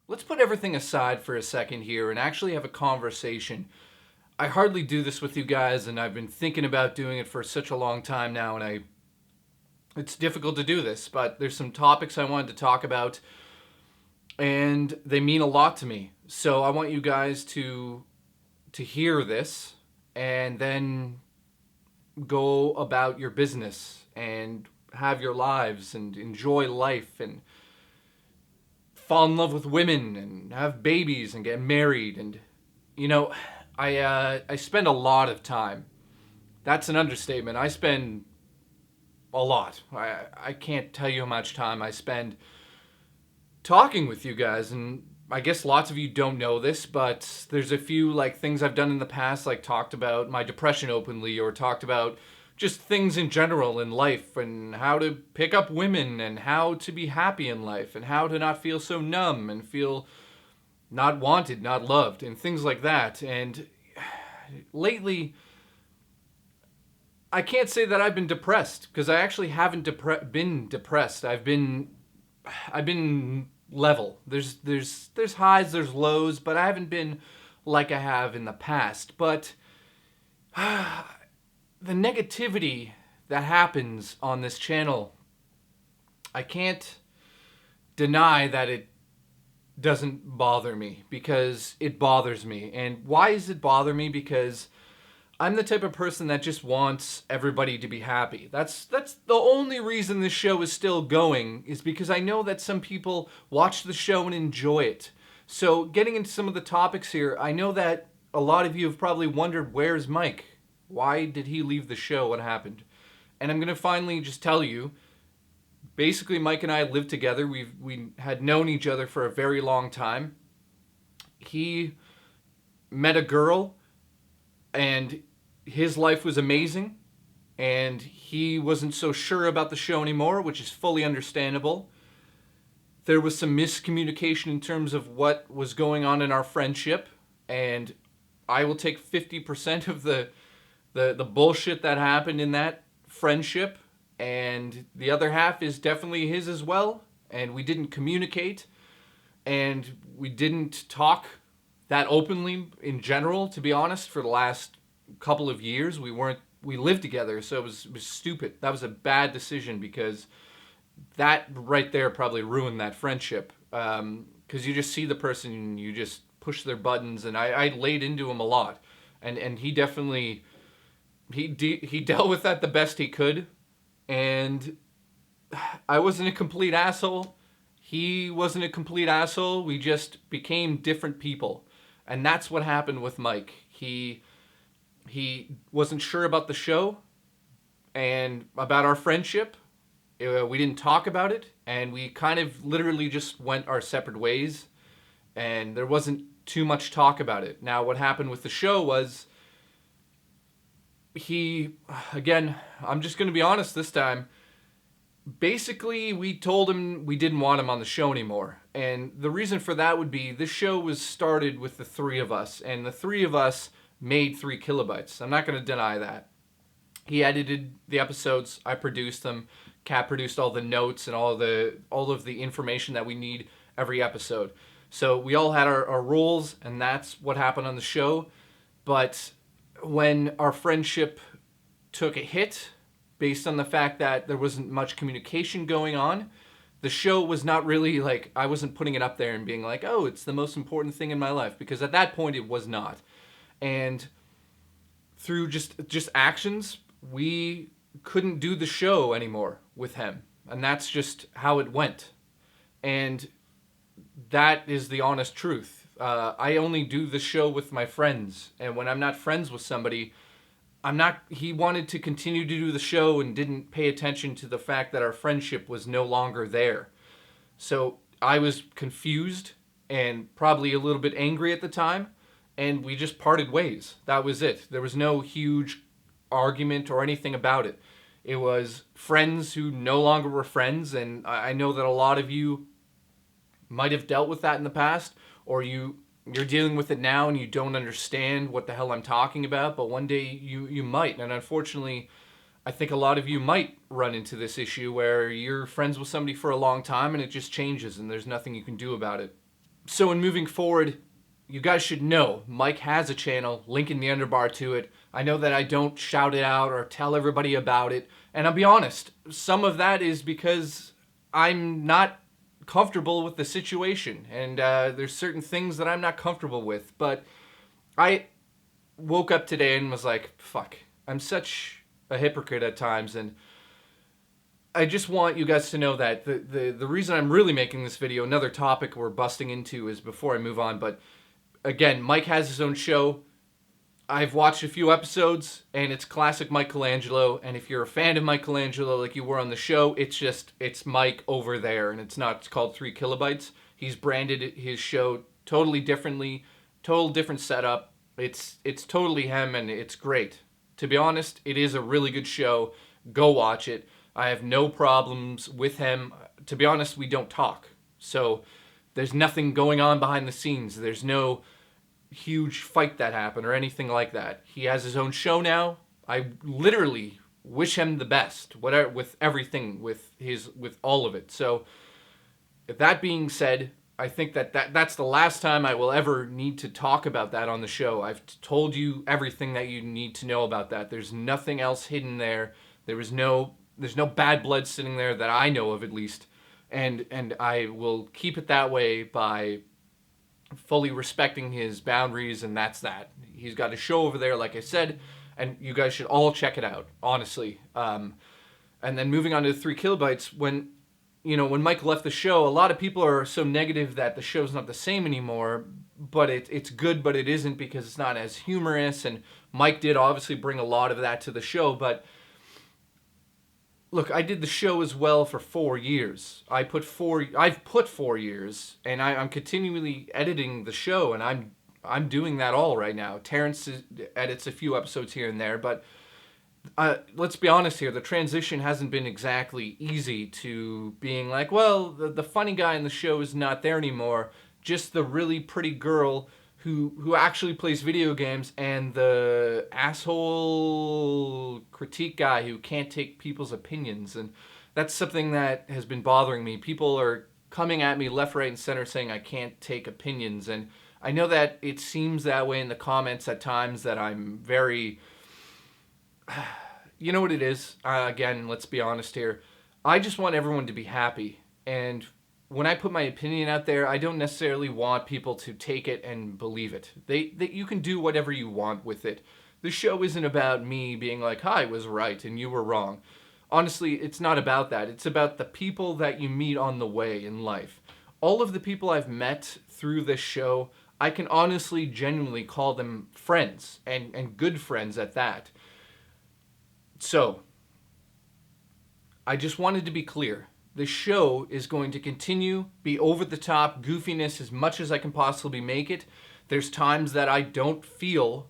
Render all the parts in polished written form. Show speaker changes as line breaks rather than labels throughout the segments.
Let's put everything aside for a second here and actually have a conversation. I hardly do this with you guys, and I've been thinking about doing it for such a long time now, and it's difficult to do this, but there's some topics I wanted to talk about, and they mean a lot to me. So I want you guys to hear this and then go about your business and have your lives and enjoy life and fall in love with women and have babies and get married. And you know, I spend a lot of time. That's an understatement. I spend a lot. I can't tell you how much time I spend talking with you guys. And I guess lots of you don't know this, but there's a few like things I've done in the past, like talked about my depression openly, or talked about just things in general in life, and how to pick up women, and how to be happy in life, and how to not feel so numb and feel not wanted, not loved, and things like that. And lately, I can't say that I've been depressed, because I actually haven't been depressed. I've been level. There's highs, there's lows, but I haven't been like I have in the past. But the negativity that happens on this channel, I can't deny that it doesn't bother me, because it bothers me. And why does it bother me? Because I'm the type of person that just wants everybody to be happy. That's the only reason this show is still going, is because I know that some people watch the show and enjoy it. So getting into some of the topics here, I know that a lot of you have probably wondered, where's Mike? Why did he leave the show? What happened? And I'm going to finally just tell you, basically Mike and I lived together. We had known each other for a very long time. He met a girl, and his life was amazing, and he wasn't so sure about the show anymore, which is fully understandable. There was some miscommunication in terms of what was going on in our friendship, and I will take 50% of the bullshit that happened in that friendship, and the other half is definitely his as well. And we didn't communicate, and we didn't talk that openly in general, to be honest. For the last couple of years, we lived together, so it was stupid. That was a bad decision, because that right there probably ruined that friendship, because you just see the person and you just push their buttons. And I laid into him a lot, and he definitely he dealt with that the best he could. And I wasn't a complete asshole, he wasn't a complete asshole. We just became different people. And that's what happened with Mike. He wasn't sure about the show and about our friendship. We didn't talk about it, and we kind of literally just went our separate ways, and there wasn't too much talk about it. Now, what happened with the show was, again, I'm just going to be honest this time. Basically, we told him we didn't want him on the show anymore. And the reason for that would be, this show was started with the three of us, and the three of us made 3 kilobytes. I'm not going to deny that. He edited the episodes, I produced them, Kat produced all the notes and all of the information that we need every episode. So we all had our roles, and that's what happened on the show. But when our friendship took a hit, based on the fact that there wasn't much communication going on, the show was not really like, I wasn't putting it up there and being like, oh, it's the most important thing in my life, because at that point it was not. And through just actions, we couldn't do the show anymore with him. And that's just how it went. And that is the honest truth. I only do the show with my friends. And when I'm not friends with somebody, he wanted to continue to do the show and didn't pay attention to the fact that our friendship was no longer there. So I was confused and probably a little bit angry at the time, and we just parted ways. That was it. There was no huge argument or anything about it. It was friends who no longer were friends, and I know that a lot of you might have dealt with that in the past, or you're dealing with it now and you don't understand what the hell I'm talking about, but one day you might. And unfortunately, I think a lot of you might run into this issue where you're friends with somebody for a long time and it just changes and there's nothing you can do about it. So in moving forward, you guys should know Mike has a channel, link in the underbar to it. I know that I don't shout it out or tell everybody about it. And I'll be honest, some of that is because I'm not comfortable with the situation. And there's certain things that I'm not comfortable with. But I woke up today and was like, fuck, I'm such a hypocrite at times. And I just want you guys to know that the reason I'm really making this video, another topic we're busting into is before I move on, but again, Mike has his own show. I've watched a few episodes, and it's classic Michelangelo, and if you're a fan of Michelangelo like you were on the show, it's Mike over there, and it's called 3 Kilobytes. He's branded his show totally differently, total different setup. It's totally him, and it's great. To be honest, it is a really good show. Go watch it. I have no problems with him. To be honest, we don't talk. So there's nothing going on behind the scenes. There's no huge fight that happened or anything like that. He has his own show now. I literally wish him the best, whatever, with everything, with all of it. So that being said, I think that's the last time I will ever need to talk about that on the show. I've told you everything that you need to know about that. There's nothing else hidden there. There's no bad blood sitting there that I know of, at least. And I will keep it that way by fully respecting his boundaries, and that's that. He's got a show over there, like I said, and you guys should all check it out, honestly. And then moving on to 3 Kilobytes, when Mike left the show, a lot of people are so negative that the show's not the same anymore, but it's good, but it isn't, because it's not as humorous, and Mike did obviously bring a lot of that to the show, but look, I did the show as well for 4 years. I've put 4 years, and I'm continually editing the show, and I'm doing that all right now. Terence edits a few episodes here and there, but let's be honest here. The transition hasn't been exactly easy to being like, well, the funny guy in the show is not there anymore. Just the really pretty girl who actually plays video games, and the asshole critique guy who can't take people's opinions. And that's something that has been bothering me. People are coming at me left, right, and center saying I can't take opinions. And I know that it seems that way in the comments at times, that I'm very... You know what it is? Again, let's be honest here. I just want everyone to be happy. And when I put my opinion out there, I don't necessarily want people to take it and believe it. You can do whatever you want with it. The show isn't about me being like, I was right and you were wrong. Honestly, it's not about that. It's about the people that you meet on the way in life. All of the people I've met through this show, I can honestly, genuinely call them friends, and good friends at that. So, I just wanted to be clear. The show is going to continue, be over-the-top goofiness as much as I can possibly make it. There's times that I don't feel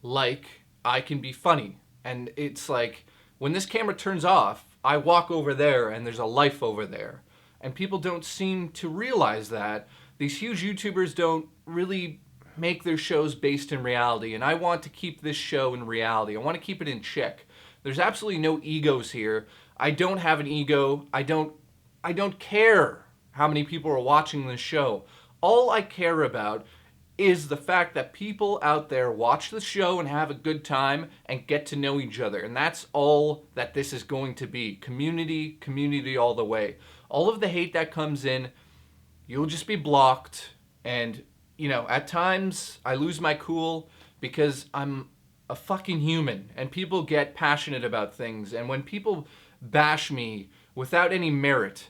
like I can be funny. And it's like, when this camera turns off, I walk over there and there's a life over there. And people don't seem to realize that. These huge YouTubers don't really make their shows based in reality. And I want to keep this show in reality. I want to keep it in check. There's absolutely no egos here. I don't have an ego. I don't care how many people are watching this show. All I care about is the fact that people out there watch the show and have a good time and get to know each other. And that's all that this is going to be. Community all the way. All of the hate that comes in, you'll just be blocked. And, at times I lose my cool because I'm a fucking human, and people get passionate about things. And when people bash me without any merit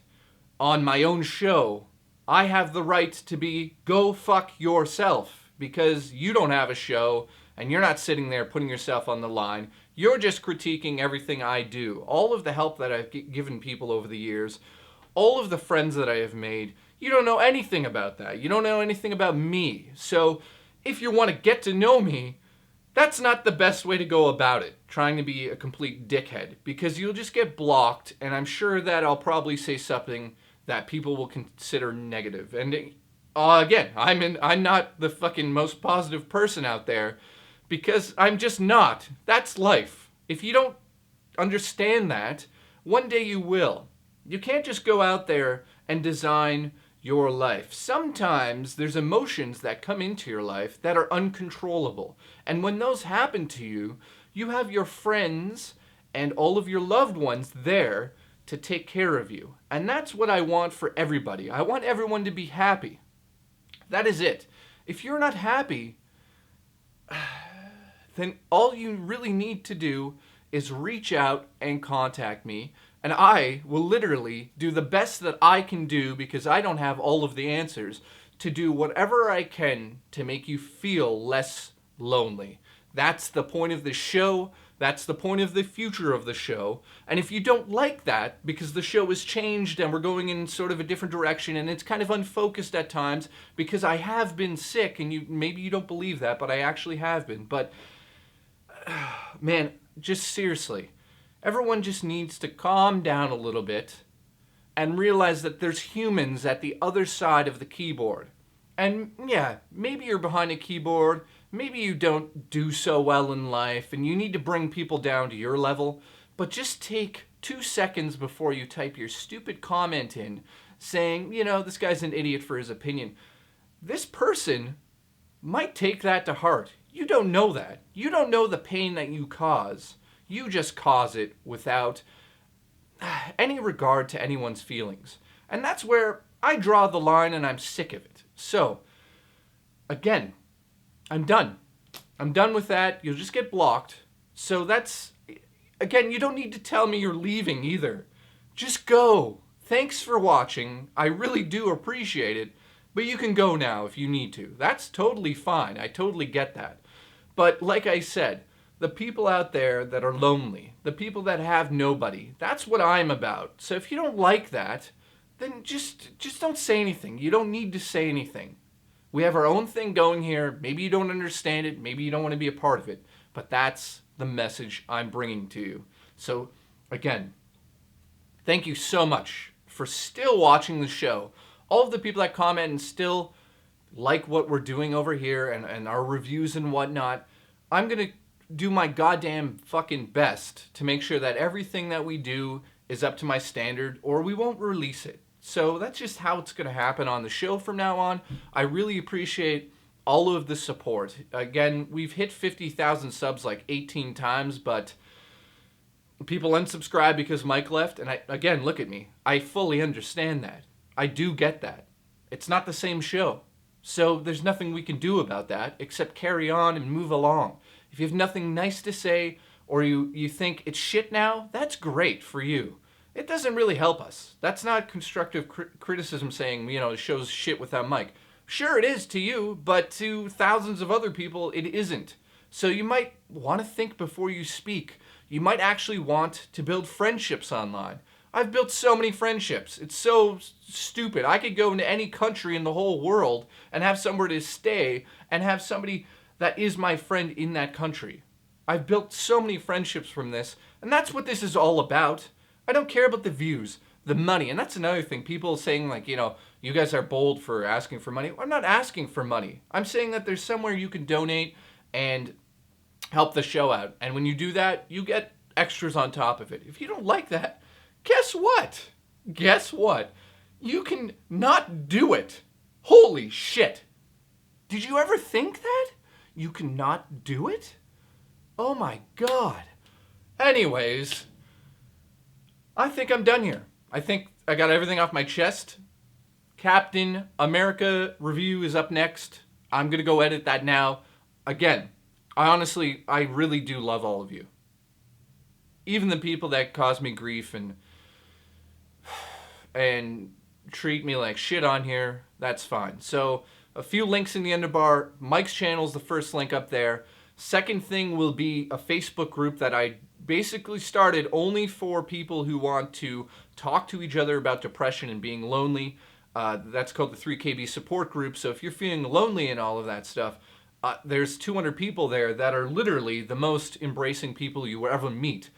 on my own show, I have the right to go fuck yourself, because you don't have a show and you're not sitting there putting yourself on the line. You're just critiquing everything I do. All of the help that I've given people over the years, all of the friends that I have made, you don't know anything about that. You don't know anything about me. So if you want to get to know me, that's not the best way to go about it, trying to be a complete dickhead, because you'll just get blocked, and I'm sure that I'll probably say something that people will consider negative. And again, I'm not the fucking most positive person out there, because I'm just not. That's life. If you don't understand that, one day you will. You can't just go out there and design your life. Sometimes there's emotions that come into your life that are uncontrollable. And when those happen to you, you have your friends and all of your loved ones there to take care of you. And that's what I want for everybody. I want everyone to be happy. That is it. If you're not happy, then all you really need to do is reach out and contact me, and I will literally do the best that I can do, because I don't have all of the answers, to do whatever I can to make you feel less lonely. That's the point of the show. That's the point of the future of the show. And if you don't like that, because the show has changed and we're going in sort of a different direction and it's kind of unfocused at times, because I have been sick, and maybe you don't believe that, but I actually have been. But man, just seriously, everyone just needs to calm down a little bit and realize that there's humans at the other side of the keyboard. And yeah, maybe you're behind a keyboard, maybe you don't do so well in life, and you need to bring people down to your level, but just take 2 seconds before you type your stupid comment in saying, this guy's an idiot for his opinion. This person might take that to heart. You don't know that. You don't know the pain that you cause. You just cause it without any regard to anyone's feelings. And that's where I draw the line, and I'm sick of it. So, again, I'm done. I'm done with that. You'll just get blocked. So that's, again, you don't need to tell me you're leaving either. Just go. Thanks for watching. I really do appreciate it. But you can go now if you need to. That's totally fine. I totally get that. But like I said, the people out there that are lonely, the people that have nobody, that's what I'm about. So if you don't like that, then just don't say anything. You don't need to say anything. We have our own thing going here. Maybe you don't understand it. Maybe you don't want to be a part of it. But that's the message I'm bringing to you. So again, thank you so much for still watching the show. All of the people that comment and still like what we're doing over here and our reviews and whatnot, I'm going to do my goddamn fucking best to make sure that everything that we do is up to my standard, or we won't release it. So that's just how it's going to happen on the show from now on. I really appreciate all of the support. Again, we've hit 50,000 subs like 18 times, but people unsubscribe because Mike left. And again, look at me. I fully understand that. I do get that. It's not the same show. So there's nothing we can do about that except carry on and move along. If you have nothing nice to say, or you think it's shit now, that's great for you. It doesn't really help us. That's not constructive criticism saying, the show's shit without Mike. Sure it is to you, but to thousands of other people, it isn't. So you might want to think before you speak. You might actually want to build friendships online. I've built so many friendships. It's so stupid. I could go into any country in the whole world and have somewhere to stay and have somebody that is my friend in that country. I've built so many friendships from this, and that's what this is all about. I don't care about the views, the money, and that's another thing. People saying like, you guys are bold for asking for money. I'm not asking for money. I'm saying that there's somewhere you can donate and help the show out. And when you do that, you get extras on top of it. If you don't like that, guess what? Guess what? You can not do it. Holy shit. Did you ever think that? You cannot do it? Oh my God. Anyways, I think I'm done here. I think I got everything off my chest. Captain America review is up next. I'm going to go edit that now. Again, I really do love all of you. Even the people that cause me grief and treat me like shit on here, that's fine. So a few links in the underbar. Mike's channel is the first link up there. Second thing will be a Facebook group that I basically started only for people who want to talk to each other about depression and being lonely. That's called the 3KB support group. So if you're feeling lonely and all of that stuff, there's 200 people there that are literally the most embracing people you will ever meet.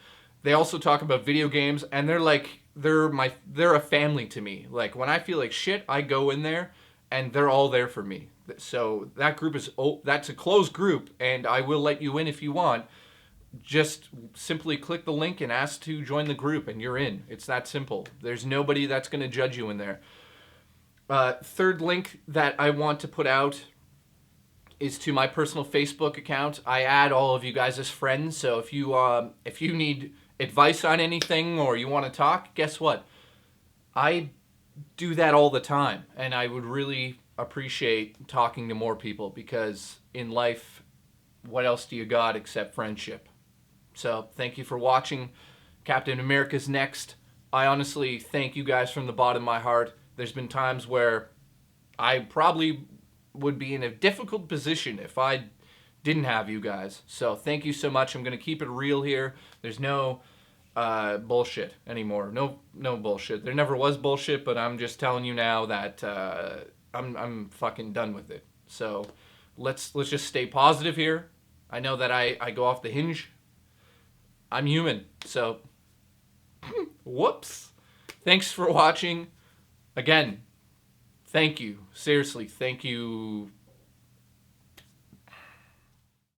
They also talk about video games, and they're a family to me. Like when I feel like shit, I go in there and they're all there for me. So that group that's a closed group, and I will let you in if you want. Just simply click the link and ask to join the group and you're in. It's that simple. There's nobody that's going to judge you in there. Third link that I want to put out is to my personal Facebook account. I add all of you guys as friends, so if you need advice on anything or you want to talk, guess what? I do that all the time, and I would really appreciate talking to more people, because in life, what else do you got except friendship? So thank you for watching. Captain America's next. I honestly thank you guys from the bottom of my heart. There's been times where I probably would be in a difficult position if I didn't have you guys. So thank you so much. I'm going to keep it real here. There's no bullshit anymore. No bullshit. There never was bullshit, but I'm just telling you now that I'm fucking done with it. So let's just stay positive here. I know that I go off the hinge. I'm human. So whoops. Thanks for watching. Again, thank you. Seriously, thank you